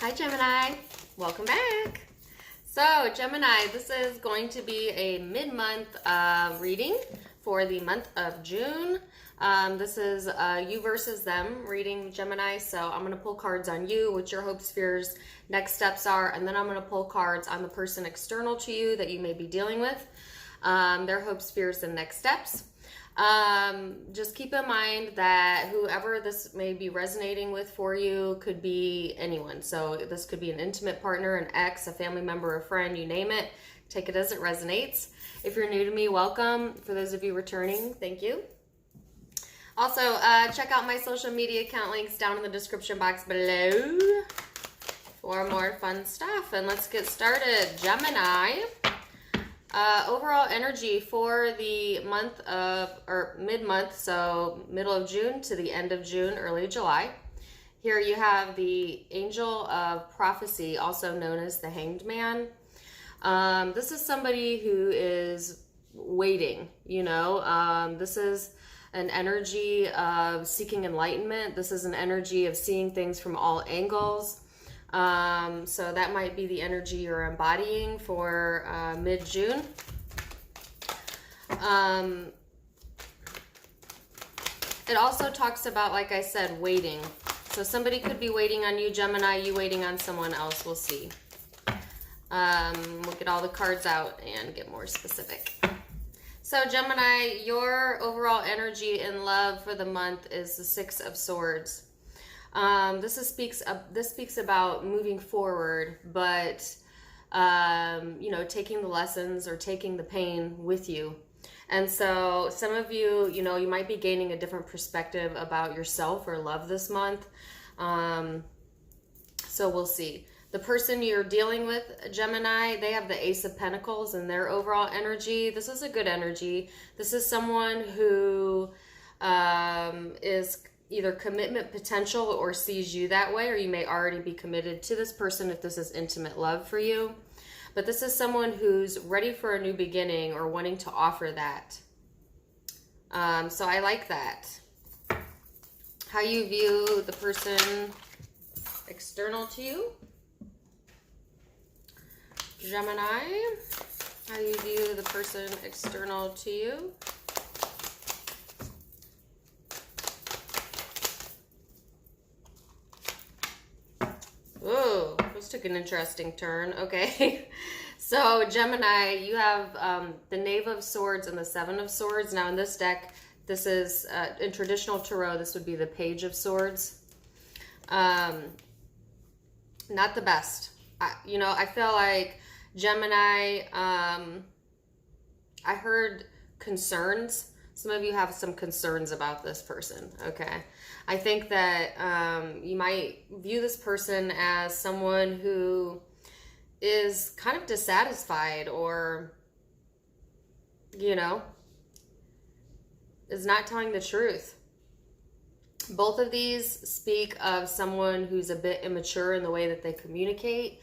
Hi Gemini, welcome back. So Gemini, this is going to be a mid-month reading for the month of June. This is you versus them reading, Gemini. So I'm going to pull cards on you, what your hopes, fears, next steps are, and then I'm going to pull cards on the person external to you that you may be dealing with, their hopes, fears, and next steps. Just keep in mind that whoever this may be resonating with for you could be anyone. So this could be an intimate partner, an ex, a family member, a friend, you name it. Take it as it resonates. If you're new to me, welcome. For those of you returning, thank you. Also, check out my social media account links down in the description box below for more fun stuff. And let's get started. Gemini. Overall energy for the month of, or mid-month, so middle of June to the end of June, early July. Here you have the Angel of Prophecy, also known as the Hanged Man. This is somebody who is waiting, this is an energy of seeking enlightenment. This is an energy of seeing things from all angles. So that might be the energy you're embodying for mid-June. It also talks about, like I said, waiting. So somebody could be waiting on you, Gemini, you waiting on someone else. We'll see. We'll get all the cards out and get more specific. So Gemini, your overall energy in love for the month is the Six of Swords. This speaks about moving forward, but taking the lessons or taking the pain with you. And so some of you, you might be gaining a different perspective about yourself or love this month. So we'll see. The person you're dealing with, Gemini, they have the Ace of Pentacles in their overall energy. This is a good energy. This is someone who is either commitment potential or sees you that way, or you may already be committed to this person if this is intimate love for you. But this is someone who's ready for a new beginning or wanting to offer that. So I like that. How you view the person external to you. Gemini, how you view the person external to you. Oh, this took an interesting turn. Okay. So, Gemini, you have the Knave of Swords and the Seven of Swords. Now, in this deck, this is, in traditional tarot, this would be the Page of Swords. Not the best. I feel like Gemini, I heard concerns. Some of you have some concerns about this person, okay? I think that you might view this person as someone who is kind of dissatisfied or, is not telling the truth. Both of these speak of someone who's a bit immature in the way that they communicate.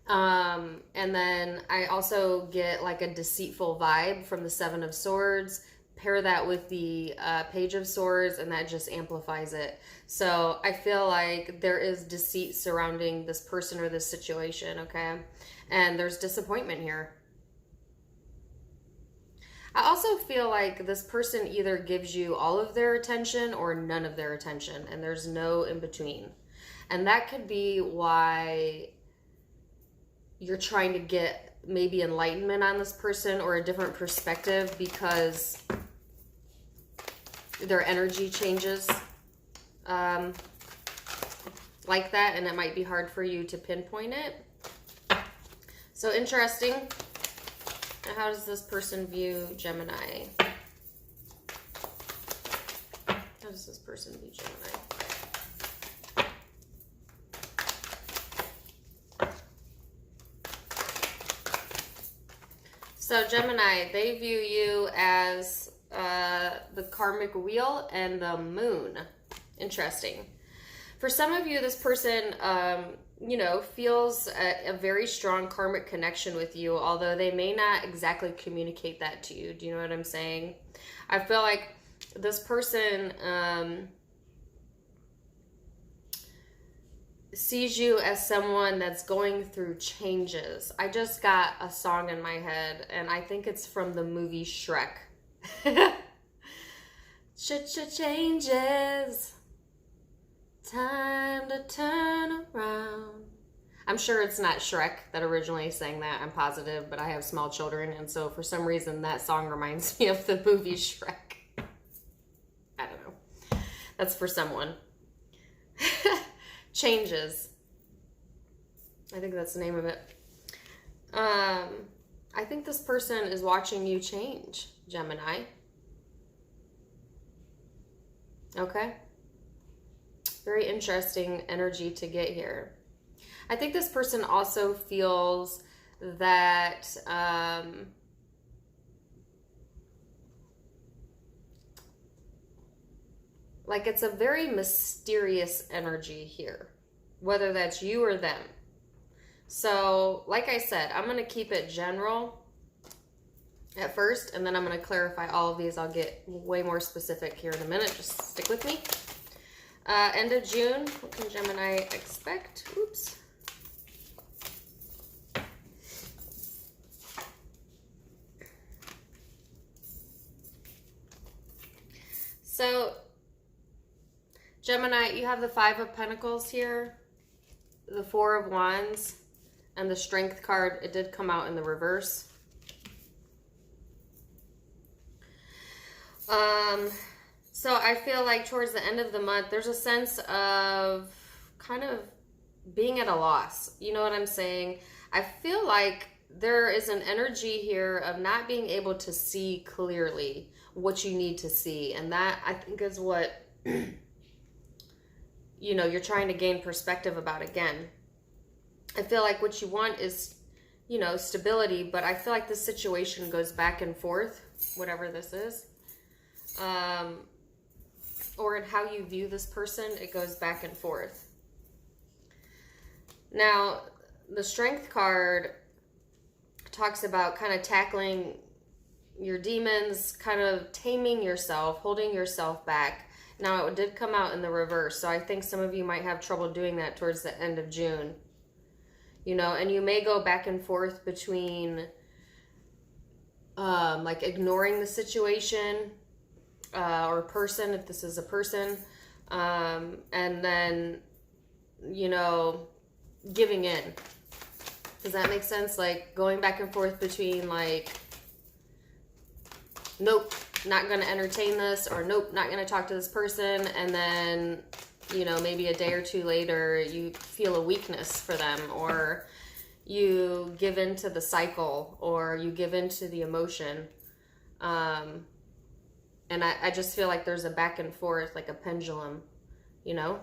And then I also get like a deceitful vibe from the Seven of Swords. Pair that with the Page of Swords and that just amplifies it. So I feel like there is deceit surrounding this person or this situation, okay? And there's disappointment here. I also feel like this person either gives you all of their attention or none of their attention, and there's no in between. And that could be why you're trying to get maybe enlightenment on this person or a different perspective, because their energy changes like that, and it might be hard for you to pinpoint it. So interesting. And how does this person view Gemini? How does this person view Gemini? So Gemini, they view you as the karmic wheel and the moon. Interesting. For some of you, this person, feels a very strong karmic connection with you, although they may not exactly communicate that to you. Do you know what I'm saying? I feel like this person sees you as someone that's going through changes. I just got a song in my head, and I think it's from the movie Shrek. Changes, time to turn around. I'm sure it's not Shrek that originally sang that, I'm positive, but I have small children, and so for some reason that song reminds me of the movie Shrek. I don't know. That's for someone. Changes. I think that's the name of it. I think this person is watching you change, Gemini. Okay? Very interesting energy to get here. I think this person also feels that like it's a very mysterious energy here, whether that's you or them. So, like I said, I'm going to keep it general at first, and then I'm going to clarify all of these. I'll get way more specific here in a minute. Just stick with me. End of June, what can Gemini expect? Oops. So, Gemini, you have the Five of Pentacles here, the Four of Wands, and the Strength card. It did come out in the reverse. So I feel like towards the end of the month, there's a sense of kind of being at a loss. You know what I'm saying? I feel like there is an energy here of not being able to see clearly what you need to see. And that, I think, is what, you know, you're trying to gain perspective about again. I feel like what you want is, you know, stability, but I feel like this situation goes back and forth, whatever this is. Or in how you view this person, it goes back and forth. Now, the Strength card talks about kind of tackling your demons, kind of taming yourself, holding yourself back. Now, it did come out in the reverse, so I think some of you might have trouble doing that towards the end of June. You know, and you may go back and forth between like ignoring the situation or person, if this is a person, and then, you know, giving in. Does that make sense? Like going back and forth between like, nope, not going to entertain this, or nope, not going to talk to this person, and then, you know, maybe a day or two later you feel a weakness for them, or you give into the cycle, or you give into the emotion. And I just feel like there's a back and forth, like a pendulum, you know?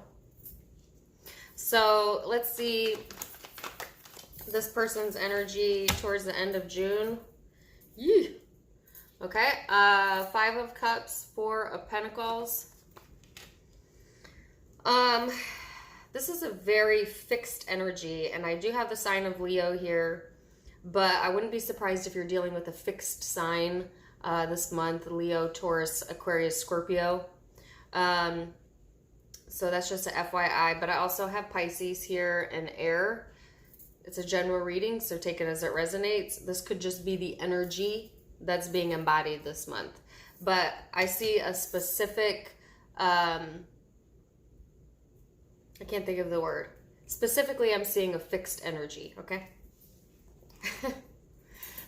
So let's see this person's energy towards the end of June. Yee. Okay, Five of Cups, Four of Pentacles. This is a very fixed energy, and I do have the sign of Leo here, but I wouldn't be surprised if you're dealing with a fixed sign this month: Leo, Taurus, Aquarius, Scorpio. So that's just a FYI, but I also have Pisces here and Air. It's a general reading, so take it as it resonates. This could just be the energy that's being embodied this month. But I see a specific, I can't think of the word. Specifically, I'm seeing a fixed energy, okay?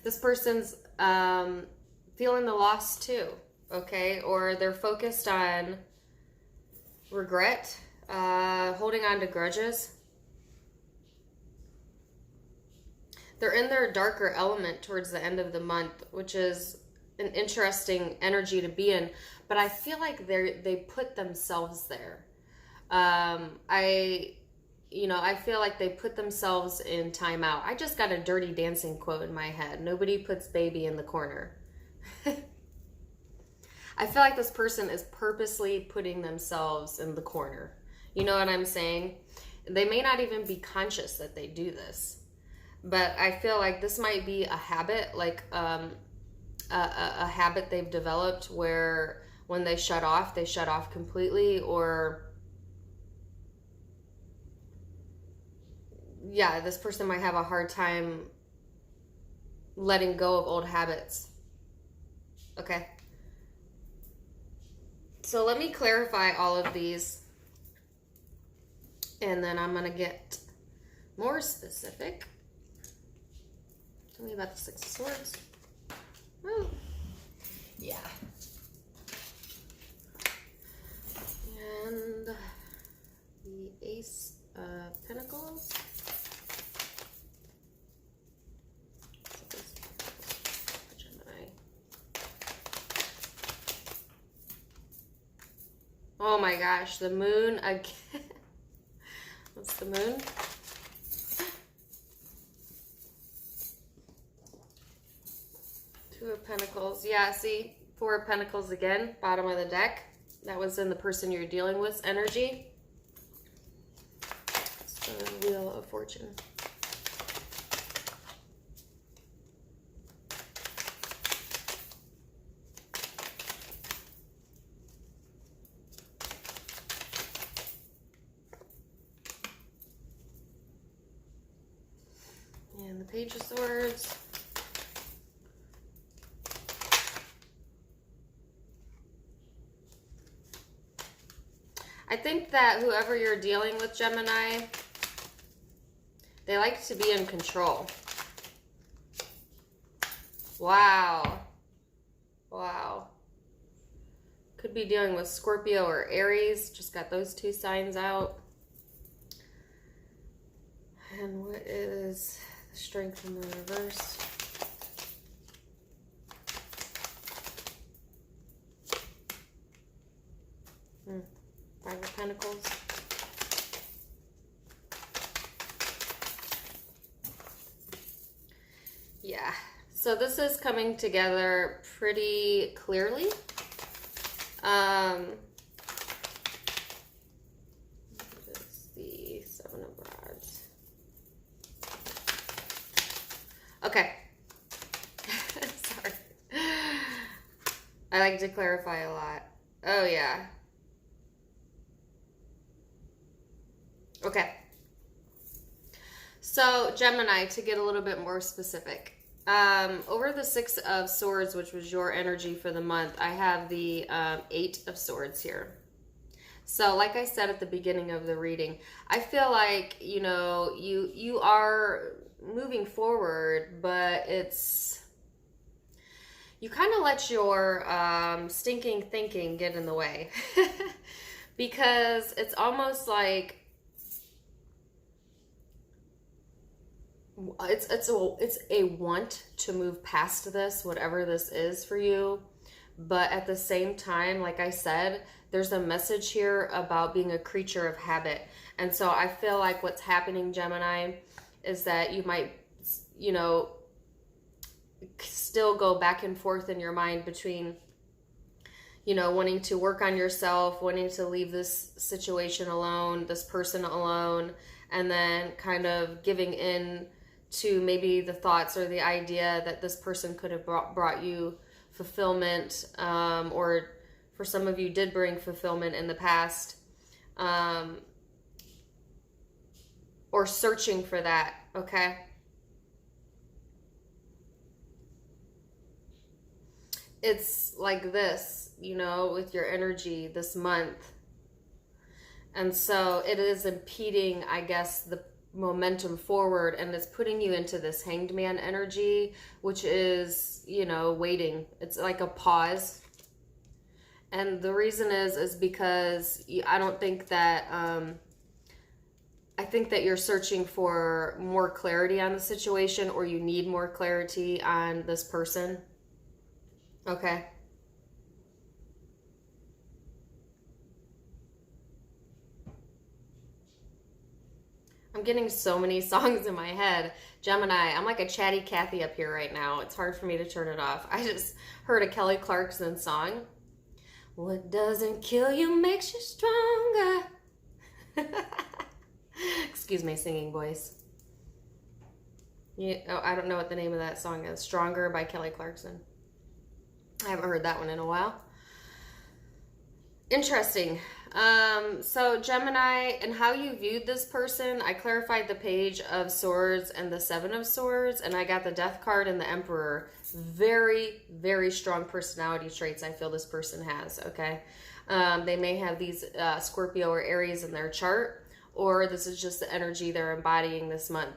This person's feeling the loss too, okay? Or they're focused on regret, holding on to grudges. They're in their darker element towards the end of the month, which is an interesting energy to be in. But I feel like they put themselves there. I feel like they put themselves in timeout. I just got a Dirty Dancing quote in my head. Nobody puts baby in the corner. I feel like this person is purposely putting themselves in the corner. You know what I'm saying? They may not even be conscious that they do this. But I feel like this might be a habit, like a habit they've developed where when they shut off completely, or yeah, this person might have a hard time letting go of old habits. Okay. So let me clarify all of these, and then I'm going to get more specific. Tell me about the Six of Swords. Oh, yeah. And the Ace of Pentacles. Gemini. Oh my gosh, the Moon again. What's the Moon? Two of Pentacles. Yeah, see, Four of Pentacles again, bottom of the deck. That was in the person you're dealing with energy. It's the Wheel of Fortune. And the Page of Swords. I think that whoever you're dealing with, Gemini, they like to be in control. Wow. Wow. Could be dealing with Scorpio or Aries. Just got those two signs out. And what is the Strength in the reverse? Five of Pentacles. Yeah, so this is coming together pretty clearly. What is the Seven of Rods? Okay. Sorry. I like to clarify a lot. Oh, yeah. Okay. So, Gemini, to get a little bit more specific. Over the Six of Swords, which was your energy for the month, I have the Eight of Swords here. So, like I said at the beginning of the reading, I feel like, you know, you are moving forward, but it's... You kind of let your stinking thinking get in the way. Because it's almost like it's a want to move past this, whatever this is for you. But at the same time, like I said, there's a message here about being a creature of habit. And so I feel like what's happening, Gemini, is that you might, you know, still go back and forth in your mind between, you know, wanting to work on yourself, wanting to leave this situation alone, this person alone, and then kind of giving in to maybe the thoughts or the idea that this person could have brought you fulfillment, or for some of you did bring fulfillment in the past, or searching for that, okay? It's like this, you know, with your energy this month. And so it is impeding, I guess, the momentum forward, and it's putting you into this Hanged Man energy, which is, you know, waiting. It's like a pause. And the reason is because I don't think that, I think that you're searching for more clarity on the situation, or you need more clarity on this person. Okay. I'm getting so many songs in my head. Gemini, I'm like a chatty Cathy up here right now. It's hard for me to turn it off. I just heard a Kelly Clarkson song. What doesn't kill you makes you stronger. Excuse my singing voice. I don't know what the name of that song is. Stronger by Kelly Clarkson. I haven't heard that one in a while. Interesting. So Gemini, and how you viewed this person, I clarified the Page of Swords and the Seven of Swords, and I got the Death card and the Emperor. Very, very strong personality traits I feel this person has, okay? They may have these Scorpio or Aries in their chart, or this is just the energy they're embodying this month.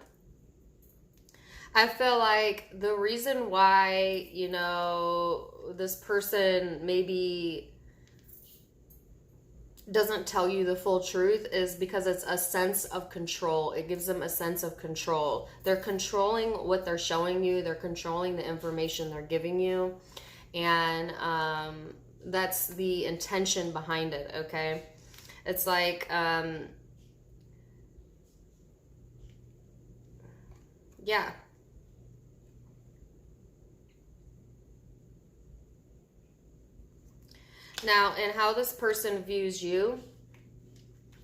I feel like the reason why, you know, this person maybe doesn't tell you the full truth is because it's a sense of control. It gives them a sense of control. They're controlling what they're showing you. They're controlling the information they're giving you. And that's the intention behind it, okay? It's like, yeah. Now, in how this person views you,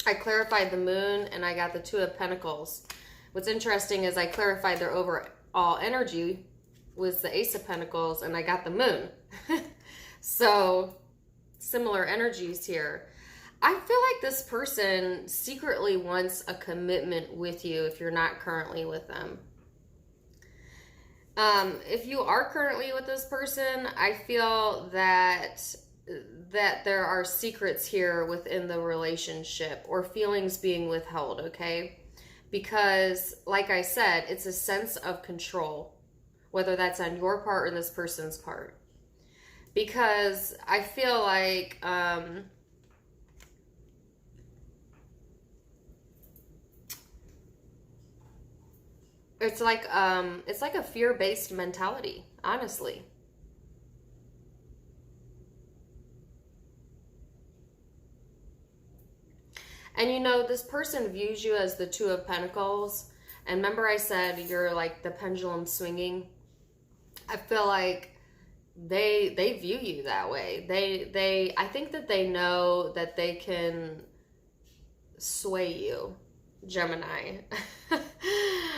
I clarified the Moon and I got the Two of Pentacles. What's interesting is I clarified their overall energy was the Ace of Pentacles and I got the Moon. So, similar energies here. I feel like this person secretly wants a commitment with you if you're not currently with them. If you are currently with this person, I feel that there are secrets here within the relationship or feelings being withheld, okay? Because, like I said, it's a sense of control, whether that's on your part or this person's part. Because I feel like, it's like a fear-based mentality, honestly. And you know, this person views you as the Two of Pentacles. And remember I said you're like the pendulum swinging? I feel like they view you that way. I think that they know that they can sway you, Gemini.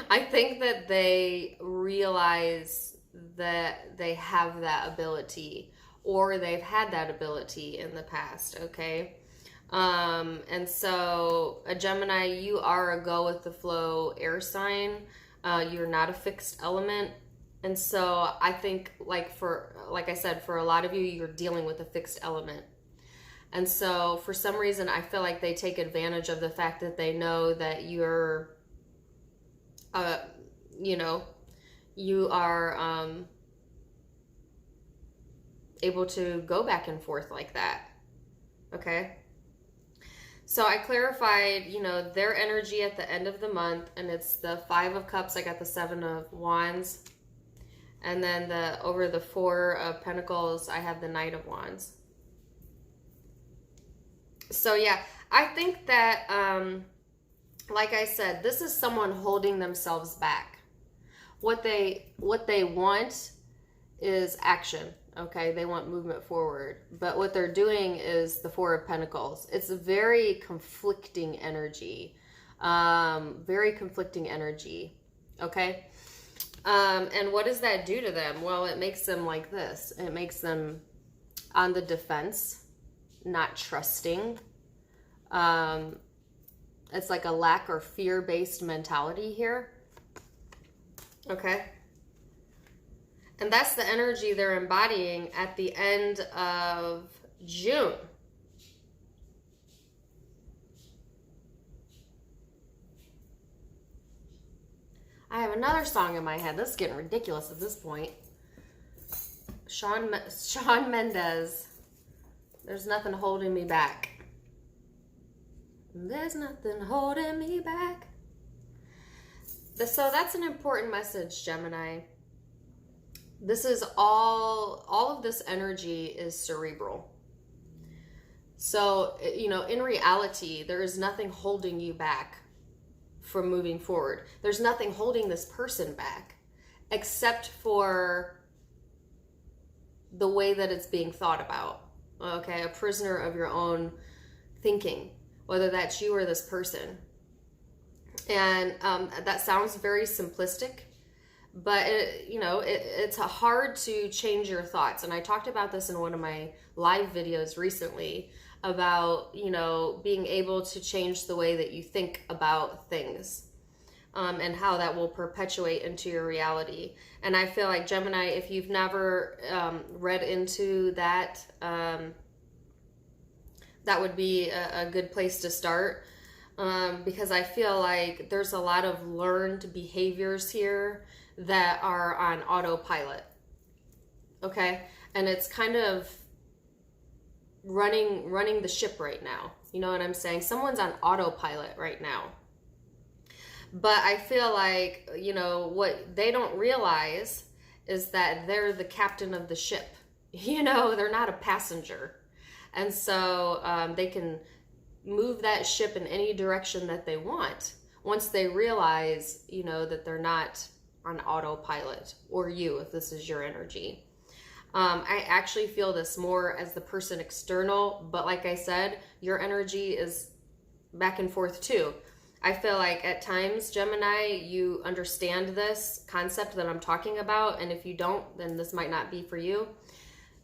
I think that they realize that they have that ability, or they've had that ability in the past, okay? And so a Gemini, you are a go with the flow air sign. You're not a fixed element. And so I think like I said, for a lot of you, you're dealing with a fixed element. And so for some reason, I feel like they take advantage of the fact that they know that you're, you know, you are, able to go back and forth like that. Okay. So I clarified, you know, their energy at the end of the month, and it's the Five of Cups. I got the Seven of Wands. And then over the Four of Pentacles, I have the Knight of Wands. So yeah, I think that, like I said, this is someone holding themselves back. What they want is action. Okay, they want movement forward. But what they're doing is the Four of Pentacles. It's a very conflicting energy. Very conflicting energy. Okay? And what does that do to them? Well, it makes them like this. It makes them on the defense, not trusting. It's like a lack or fear-based mentality here. Okay? And that's the energy they're embodying at the end of June. I have another song in my head. This is getting ridiculous at this point. Shawn Mendes. There's nothing holding me back. There's nothing holding me back. So that's an important message, Gemini. This is all of this energy is cerebral. So, you know, in reality, there is nothing holding you back from moving forward. There's nothing holding this person back except for the way that it's being thought about. Okay, a prisoner of your own thinking, whether that's you or this person. And that sounds very simplistic, but it's hard to change your thoughts. And I talked about this in one of my live videos recently. about, you know, being able to change the way that you think about things. And how that will perpetuate into your reality. And I feel like Gemini, if you've never read into that, that would be a good place to start, because I feel like there's a lot of learned behaviors here that are on autopilot. Okay, and it's kind of running the ship right now. You know what I'm saying? Someone's on autopilot right now. But I feel like, you know, what they don't realize is that they're the captain of the ship. You know, they're not a passenger. And so they can move that ship in any direction that they want once they realize, you know, that they're not on autopilot, or you, if this is your energy. I actually feel this more as the person external, but like I said, your energy is back and forth too. I feel like at times, Gemini, you understand this concept that I'm talking about, and if you don't, then this might not be for you.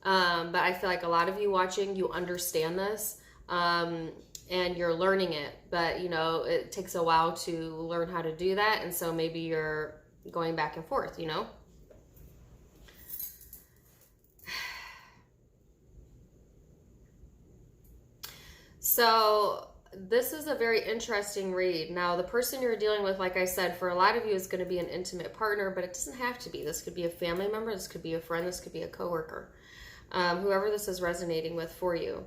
But I feel like a lot of you watching, you understand this, and you're learning it. But, you know, it takes a while to learn how to do that, and so maybe you're going back and forth, you know? So this is a very interesting read. Now, the person you're dealing with, like I said, for a lot of you is going to be an intimate partner, but it doesn't have to be. This could be a family member, this could be a friend, this could be a coworker. Whoever this is resonating with for you.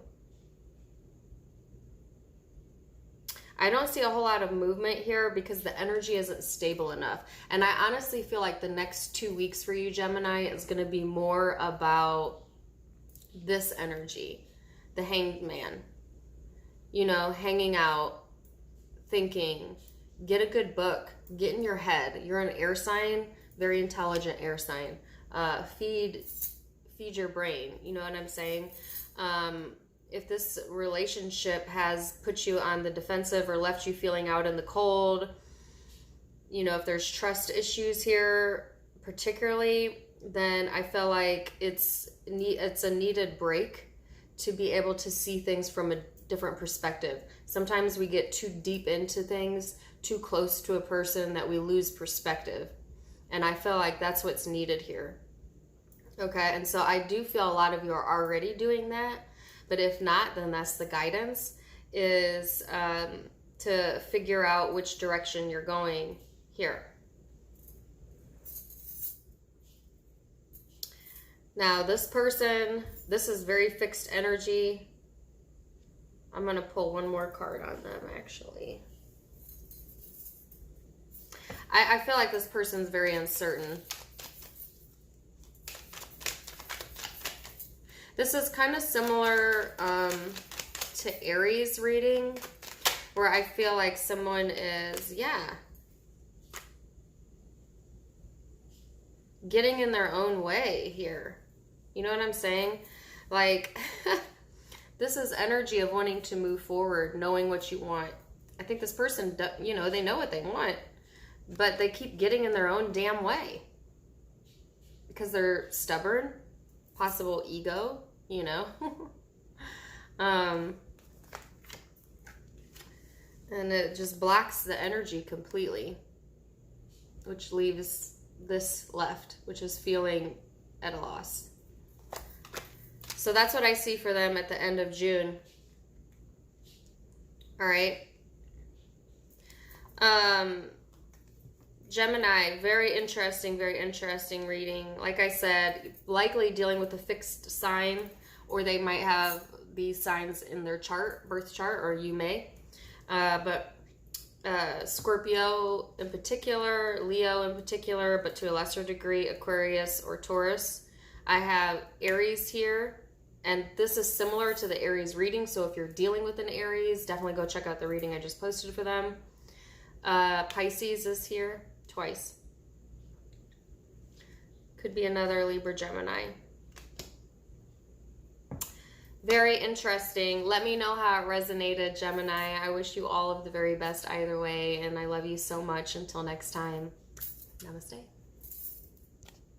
I don't see a whole lot of movement here because the energy isn't stable enough. And I honestly feel like the next 2 weeks for you, Gemini, is going to be more about this energy, the Hanged Man. You know, hanging out, thinking, get a good book, get in your head. You're an air sign, very intelligent air sign. Feed your brain, you know what I'm saying? If this relationship has put you on the defensive or left you feeling out in the cold, you know, if there's trust issues here particularly, then I feel like it's a needed break to be able to see things from a different perspective. Sometimes we get too deep into things, too close to a person, that we lose perspective. And I feel like that's what's needed here. Okay, and so I do feel a lot of you are already doing that, but if not, then that's the guidance, is to figure out which direction you're going here. Now, this person, this is very fixed energy. I'm going to pull one more card on them, actually. I feel like this person's very uncertain. This is kind of similar to Aries reading, where I feel like someone is, getting in their own way here. You know what I'm saying? Like, this is energy of wanting to move forward, knowing what you want. I think this person, you know, they know what they want, but they keep getting in their own damn way because they're stubborn, possible ego, you know. And it just blocks the energy completely, which leaves this left, which is feeling at a loss. So that's what I see for them at the end of June. All right. Gemini, very interesting reading. Like I said, likely dealing with a fixed sign, or they might have these signs in their chart, birth chart, or you may. But Scorpio in particular, Leo in particular, but to a lesser degree, Aquarius or Taurus. I have Aries here, and this is similar to the Aries reading, so if you're dealing with an Aries, definitely go check out the reading I just posted for them. Pisces is here twice. Could be another Libra, Gemini. Very interesting. Let me know how it resonated, Gemini. I wish you all of the very best either way, and I love you so much. Until next time, namaste.